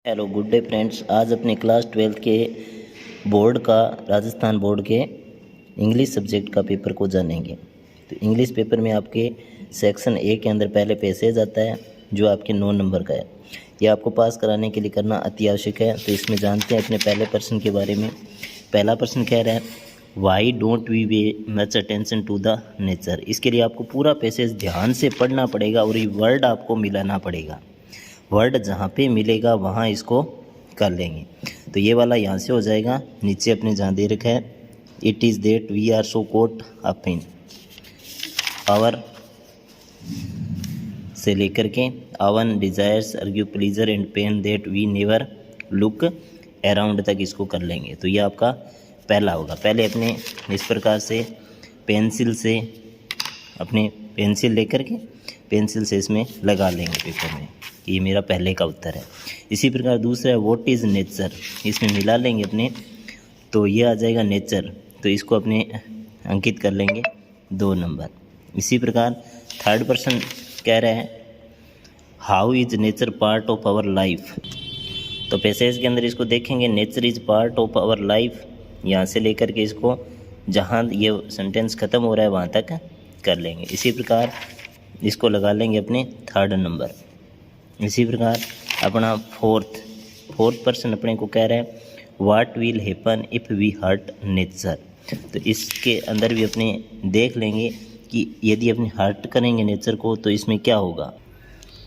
Hello good day friends. आज अपने class 12 के बोर्ड का राजस्थान बोर्ड के इंग्लिश सब्जेक्ट का पेपर को जानेंगे। तो इंग्लिश पेपर में आपके सेक्शन ए के अंदर पहले पैसेज आता है जो आपके 9 नंबर का है। ये आपको पास कराने के लिए करना अति आवश्यक है। तो इसमें जानते हैं अपने पहले प्रश्न के बारे में। पहला प्रश्न कह रहा है why don't we way much attention to the nature. इसके लिए आपको पूरा पैसेज ध्यान से पढ़ना पड़ेगा और ये वर्ड आपको मिलाना पड़ेगा। वर्ड जहाँ पे मिलेगा वहाँ इसको कर लेंगे। तो ये वाला यहाँ से हो जाएगा। नीचे अपने जहाँ दे रखा है it is that we are so caught up in our से लेकर के own desires argue pleasure and pain that we never look around तक इसको कर लेंगे। तो ये आपका पहला होगा। पहले अपने इस प्रकार से पेंसिल से अपने पेंसिल लेकर के पेंसिल से इसमें लगा लेंगे पेपर में। ये मेरा पहले का उत्तर है। इसी प्रकार दूसरा है व्हाट इज़ नेचर। इसमें मिला लेंगे अपने, तो ये आ जाएगा नेचर। तो इसको अपने अंकित कर लेंगे 2 नंबर। इसी प्रकार थर्ड पर्सन कह रहा है how is nature part of our life. तो पैसेज के अंदर इसको देखेंगे nature is part of our life. यहाँ से लेकर के इसको जहाँ ये सेंटेंस ख़त्म हो रहा है वहाँ तक कर लेंगे। इसी प्रकार इसको लगा लेंगे अपने 3rd नंबर। इसी प्रकार अपना फोर्थ पर्सन अपने को कह रहा है what will happen if we hurt nature. तो इसके अंदर भी अपने देख लेंगे कि यदि अपने हर्ट करेंगे नेचर को तो इसमें क्या होगा।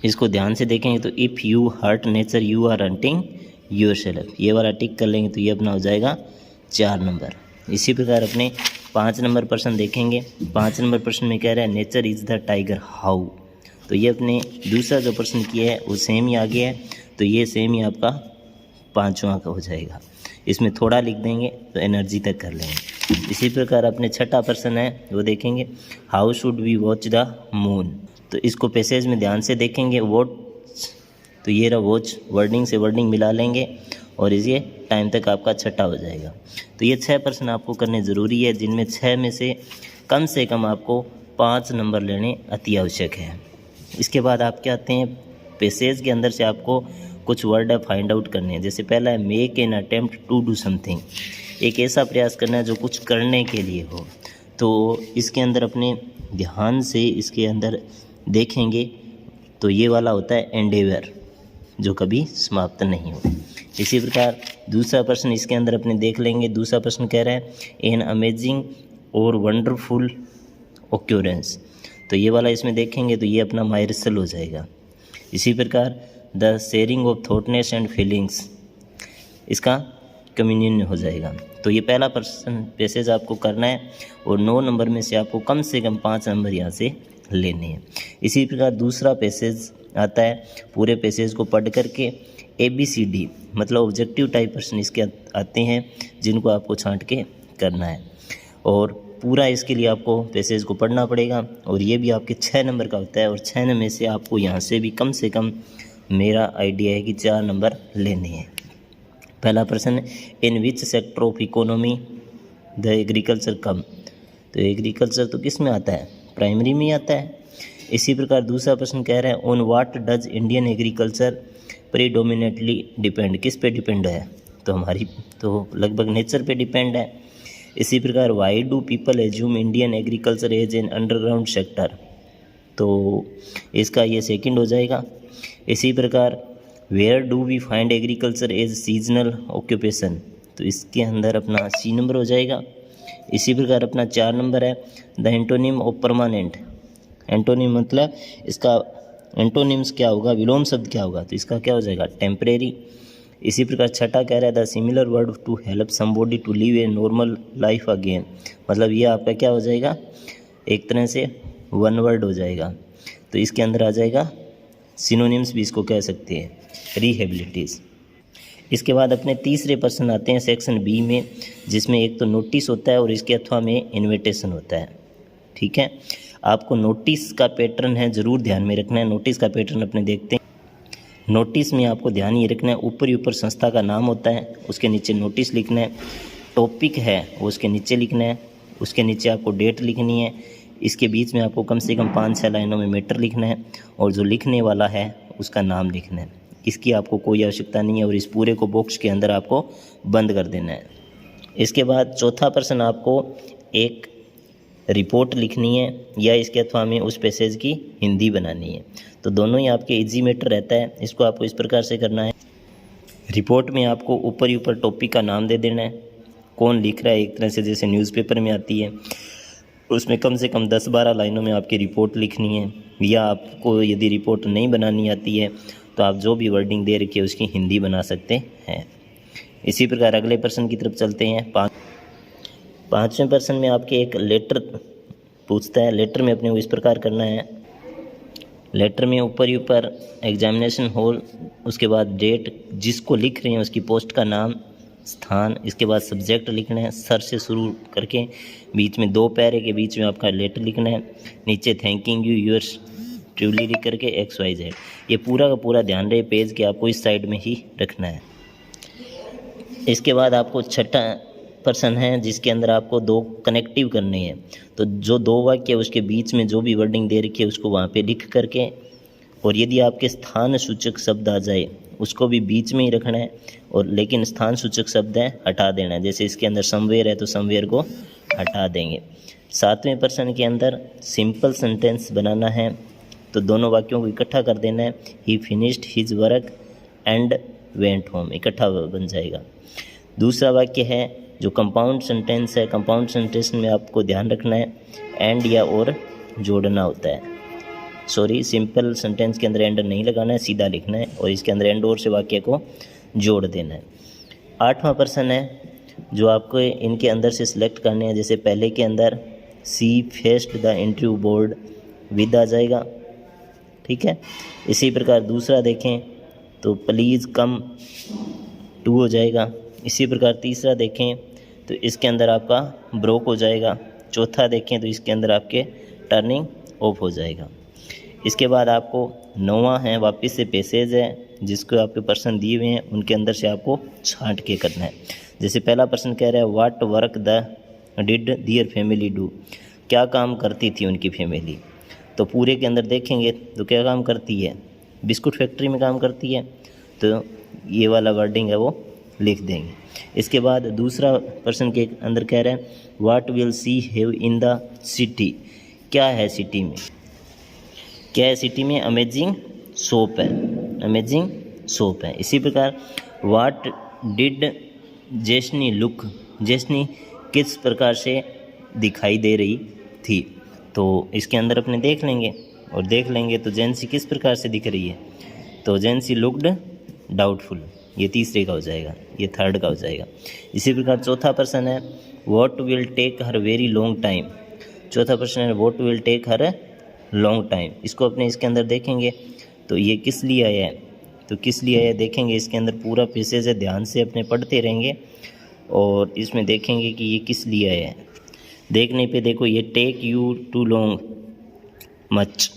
इसको ध्यान से देखेंगे तो if you hurt nature you are hunting yourself. ये वाला टिक कर लेंगे तो ये अपना हो जाएगा 4 नंबर। इसी प्रकार अपने 5 नंबर प्रश्न देखेंगे। 5 नंबर प्रश्न में कह रहा है nature is the tiger how. तो ये अपने दूसरा जो प्रश्न किया है वो सेम ही आ गया है। तो ये सेम ही आपका 5वां का हो जाएगा। इसमें थोड़ा लिख देंगे तो एनर्जी तक कर लेंगे। इसी प्रकार अपने 6ठा प्रश्न है वो देखेंगे how should we watch the moon. तो इसको पैसेज में ध्यान से देखेंगे वॉच। तो ये रहा वॉच, वर्डिंग से वर्डिंग मिला लेंगे और ये टाइम तक आपका 6ठा हो जाएगा। तो ये 6 प्रश्न आपको करने ज़रूरी है, जिनमें 6 में से कम आपको 5 नंबर लेने अति आवश्यक है। इसके बाद आप क्या आते हैं पैसेज के अंदर से आपको कुछ वर्ड फाइंड आउट करने हैं। जैसे पहला है make an attempt to do something. एक ऐसा प्रयास करना है जो कुछ करने के लिए हो। तो इसके अंदर अपने ध्यान से इसके अंदर देखेंगे तो ये वाला होता है एंडेवर, जो कभी समाप्त नहीं हो। इसी प्रकार दूसरा प्रश्न इसके अंदर अपने देख लेंगे। दूसरा प्रश्न कह रहा है एन अमेजिंग और वंडरफुल ऑक्यूरेंस। तो ये वाला इसमें देखेंगे तो ये अपना माइरसल हो जाएगा। इसी प्रकार the sharing of thoughts and feelings, इसका कम्युनियन हो जाएगा। तो ये पहला प्रश्न पैसेज आपको करना है और 9 नंबर में से आपको कम 5 नंबर यहाँ से लेने हैं। इसी प्रकार दूसरा पैसेज आता है, पूरे पैसेज को पढ़ करके ABCD मतलब ऑब्जेक्टिव टाइप प्रश्न इसके आते हैं जिनको आपको छांट के करना है। और पूरा इसके लिए आपको पैसेज को पढ़ना पड़ेगा और ये भी आपके 6 नंबर का होता है। और 6 में से आपको यहाँ से भी कम से कम मेरा आइडिया है कि 4 नंबर लेने हैं। पहला प्रश्न in which sector of economy the agriculture come. तो एग्रीकल्चर तो किस में आता है, प्राइमरी में आता है। इसी प्रकार दूसरा प्रश्न कह रहा है on what does Indian agriculture predominantly depend. किस पे डिपेंड है, तो हमारी तो लगभग नेचर पे डिपेंड है। इसी प्रकार why do people assume Indian agriculture as an underground sector. तो इसका ये सेकंड हो जाएगा। इसी प्रकार where do we find agriculture as seasonal occupation. तो इसके अंदर अपना C नंबर हो जाएगा। इसी प्रकार अपना 4 नंबर है the antonym of permanent. Antonym मतलब इसका एंटोनिम्स क्या होगा, विलोम शब्द क्या होगा, तो इसका क्या हो जाएगा टेम्परेरी। इसी प्रकार 6ठा कह रहा है the similar word to help somebody to live a normal life again. मतलब ये आपका क्या हो जाएगा, एक तरह से 1 वर्ड हो जाएगा। तो इसके अंदर आ जाएगा सिनोनिम्स भी इसको कह सकते हैं, रिहेबिलिटीज़। इसके बाद अपने तीसरे प्रश्न आते हैं सेक्शन B में, जिसमें एक तो नोटिस होता है और इसके अथवा में इन्विटेशन होता है। ठीक है, आपको नोटिस का पैटर्न है ज़रूर ध्यान में रखना है। नोटिस का पैटर्न अपने देखते हैं। नोटिस में आपको ध्यान ये रखना है ऊपर संस्था का नाम होता है, उसके नीचे नोटिस लिखना है। टॉपिक है वो उसके नीचे लिखना है, उसके नीचे आपको डेट लिखनी है। इसके बीच में आपको कम से कम 5-6 लाइनों में मैटर लिखना है और जो लिखने वाला है उसका नाम लिखना है। इसकी आपको कोई आवश्यकता नहीं है और इस पूरे को बॉक्स के अंदर आपको बंद कर देना है। इसके बाद चौथा प्रश्न, आपको एक रिपोर्ट लिखनी है या इसके अथवा में उस पैसेज की हिंदी बनानी है। तो दोनों ही आपके इजी मैटर रहता है। इसको आपको इस प्रकार से करना है। रिपोर्ट में आपको ऊपर ही ऊपर टॉपिक का नाम दे देना है, कौन लिख रहा है, एक तरह से जैसे न्यूज़पेपर में आती है। उसमें कम से कम 10-12 लाइनों में आपकी रिपोर्ट लिखनी है। या आपको यदि रिपोर्ट नहीं बनानी आती है तो आप जो भी वर्डिंग दे रखी है उसकी हिंदी बना सकते हैं। इसी प्रकार अगले प्रश्न की तरफ चलते हैं। पाँचवें प्रश्न में आपके एक लेटर पूछता है। लेटर में अपने को इस प्रकार करना है। लेटर में ऊपर ही ऊपर एग्जामिनेशन हॉल, उसके बाद डेट, जिसको लिख रहे हैं उसकी पोस्ट का नाम, स्थान, इसके बाद सब्जेक्ट लिखना है सर से शुरू करके, बीच में 2 पैरे के बीच में आपका लेटर लिखना है, नीचे थैंकिंग यू योर्स ट्रूली लिख करके XYZ। ये पूरा का पूरा ध्यान रहे पेज के आपको इस साइड में ही रखना है। इसके बाद आपको छठा प्रश्न है जिसके अंदर आपको 2 कनेक्टिव करने हैं। तो जो 2 वाक्य है उसके बीच में जो भी वर्डिंग दे रखी है उसको वहाँ पे लिख करके, और यदि आपके स्थान सूचक शब्द आ जाए उसको भी बीच में ही रखना है, और लेकिन स्थान सूचक शब्द है हटा देना है। जैसे इसके अंदर समवेयर है तो समवेयर को हटा देंगे। 7वें प्रश्न के अंदर सिंपल सेंटेंस बनाना है। तो दोनों वाक्यों को इकट्ठा कर देना है। ही finished his work and went home, इकट्ठा बन जाएगा। दूसरा वाक्य है जो कंपाउंड सेंटेंस है। कंपाउंड सेंटेंस में आपको ध्यान रखना है एंड या और जोड़ना होता है। सॉरी, सिंपल सेंटेंस के अंदर एंड नहीं लगाना है, सीधा लिखना है और इसके अंदर एंड और से वाक्य को जोड़ देना है। 8वां प्रश्न है जो आपको इनके अंदर से सिलेक्ट करने हैं। जैसे पहले के अंदर she faced the interview board with आ जाएगा, ठीक है। इसी प्रकार दूसरा देखें तो प्लीज़ कम टू हो जाएगा। इसी प्रकार तीसरा देखें तो इसके अंदर आपका ब्रोक हो जाएगा। चौथा देखें तो इसके अंदर आपके टर्निंग ऑफ हो जाएगा। इसके बाद आपको 9वां है वापस से पैसेज है जिसको आपके प्रश्न दिए हुए हैं उनके अंदर से आपको छांट के करना है। जैसे पहला प्रश्न कह रहा है what work the did their family do, क्या काम करती थी उनकी फैमिली। तो पूरे के अंदर देखेंगे तो क्या काम करती है, बिस्कुट फैक्ट्री में काम करती है, तो ये वाला वर्डिंग है वो लिख देंगे। इसके बाद दूसरा प्रश्न के अंदर कह रहे हैं what will see have in the city, क्या है सिटी में, क्या है सिटी में, अमेजिंग सोप है, अमेजिंग सोप है। इसी प्रकार व्हाट डिड जैस्नी लुक, जैस्नी किस प्रकार से दिखाई दे रही थी। तो इसके अंदर अपने देख लेंगे और देख लेंगे तो जैंसी किस प्रकार से दिख रही है, तो जैंसी लुक्ड डाउटफुल, ये तीसरे का हो जाएगा, ये थर्ड का हो जाएगा। इसी प्रकार चौथा प्रश्न है what will take her very long time, चौथा प्रश्न है what will take her long time. इसको अपने इसके अंदर देखेंगे तो ये किस लिए आया है, तो किस लिए आया देखेंगे। इसके अंदर पूरा पैसेज है, ध्यान से अपने पढ़ते रहेंगे और इसमें देखेंगे कि ये किस लिए आया है। देखने पे देखो ये take you too long much,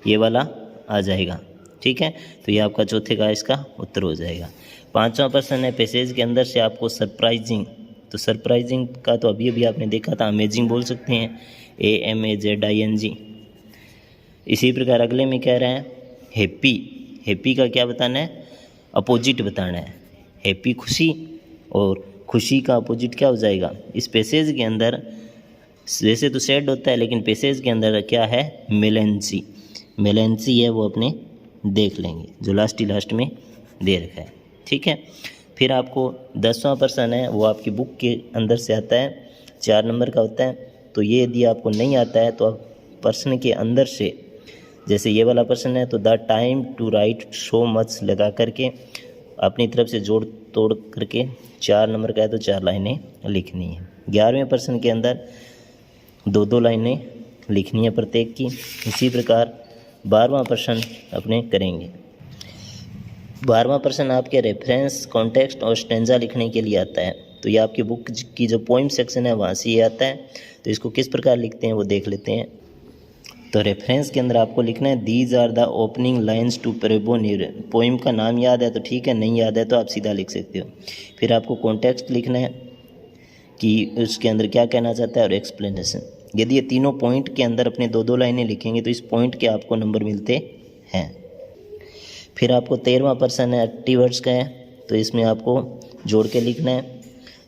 ये वाला आ जाएगा, ठीक है। तो ये आपका चौथे का इसका उत्तर हो जाएगा। 5वां प्रश्न है पैसेज के अंदर से आपको सरप्राइजिंग, तो सरप्राइजिंग का तो अभी अभी आपने देखा था, अमेजिंग बोल सकते हैं, AMAZING। इसी प्रकार अगले में कह रहे हैं हैप्पी, हैप्पी का क्या बताना है, अपोजिट बताना है। हैप्पी खुशी, और खुशी का अपोजिट क्या हो जाएगा। इस पैसेज के अंदर वैसे तो सैड होता है लेकिन पैसेज के अंदर क्या है, मेलेंसी, मेलेंसी है वो अपने देख लेंगे जो लास्ट में दे रखा है, ठीक है। फिर आपको 10वां प्रश्न है वो आपकी बुक के अंदर से आता है, 4 नंबर का होता है। तो ये यदि आपको नहीं आता है तो आप प्रश्न के अंदर से, जैसे ये वाला प्रश्न है तो the time to write so much लगा करके अपनी तरफ से जोड़ तोड़ करके 4 नंबर का है तो 4 लाइनें लिखनी है। 11वें प्रश्न के अंदर 2-2 लाइनें लिखनी है प्रत्येक की। इसी प्रकार 12वां प्रश्न अपने करेंगे। 12वां प्रश्न आपके रेफरेंस, कॉन्टेक्स्ट और स्टेंजा लिखने के लिए आता है। तो ये आपकी बुक की जो पोइम सेक्शन है वहाँ से ये आता है। तो इसको किस प्रकार लिखते हैं वो देख लेते हैं। तो रेफरेंस के अंदर आपको लिखना है these are the opening lines to प्रेबो न्यूरे। पोइम का नाम याद है तो ठीक है, नहीं याद है तो आप सीधा लिख सकते हो। फिर आपको कॉन्टेक्स्ट लिखना है कि उसके अंदर क्या कहना चाहता है और एक्सप्लेनेशन। यदि ये तीनों पॉइंट के अंदर अपने 2-2 लाइनें लिखेंगे तो इस पॉइंट के आपको नंबर मिलते हैं। फिर आपको 13वां प्रश्न है 80 वर्ड्स का है, तो इसमें आपको जोड़ के लिखना है।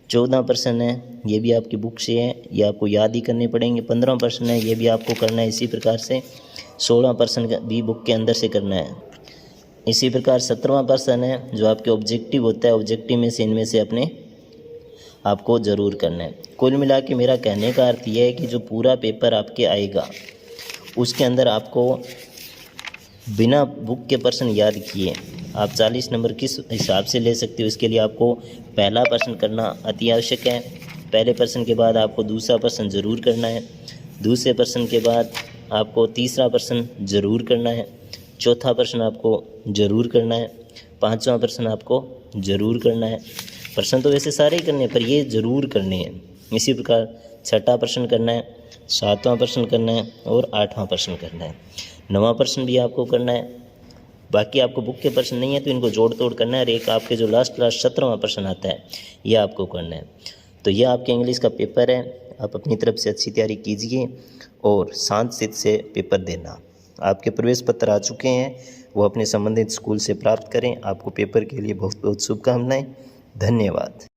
14 प्रश्न है, ये भी आपकी बुक से है, ये आपको याद ही करने पड़ेंगे। 15 प्रश्न है, ये भी आपको करना है इसी प्रकार से। 16 प्रश्न भी बुक के अंदर से करना है। इसी प्रकार 17वां प्रश्न है जो आपके ऑब्जेक्टिव होता है, ऑब्जेक्टिव में से इनमें से अपने आपको ज़रूर करना है। कुल मिला के मेरा कहने का अर्थ यह है कि जो पूरा पेपर आपके आएगा उसके अंदर आपको बिना बुक के प्रश्न याद किए आप 40 नंबर किस हिसाब से ले सकते हो, इसके लिए आपको पहला प्रश्न करना अति आवश्यक है। पहले प्रश्न के बाद आपको दूसरा प्रश्न ज़रूर करना है। दूसरे प्रश्न के बाद आपको तीसरा प्रश्न ज़रूर करना है। चौथा प्रश्न आपको ज़रूर करना है। पांचवा प्रश्न आपको ज़रूर करना है। प्रश्न तो वैसे सारे ही करने हैं पर ये ज़रूर करने हैं। इसी प्रकार छठा प्रश्न करना है, सातवां प्रश्न करना है और आठवां प्रश्न करना है। 9वां प्रश्न भी आपको करना है। बाकी आपको बुक के प्रश्न नहीं है तो इनको जोड़ तोड़ करना है और एक आपके जो लास्ट 17वां प्रश्न आता है ये आपको करना है। तो यह आपके इंग्लिश का पेपर है। आप अपनी तरफ से अच्छी तैयारी कीजिए और शांत चित्त से पेपर देना। आपके प्रवेश पत्र आ चुके हैं, वो अपने संबंधित स्कूल से प्राप्त करें। आपको पेपर के लिए बहुत बहुत शुभकामनाएं। धन्यवाद।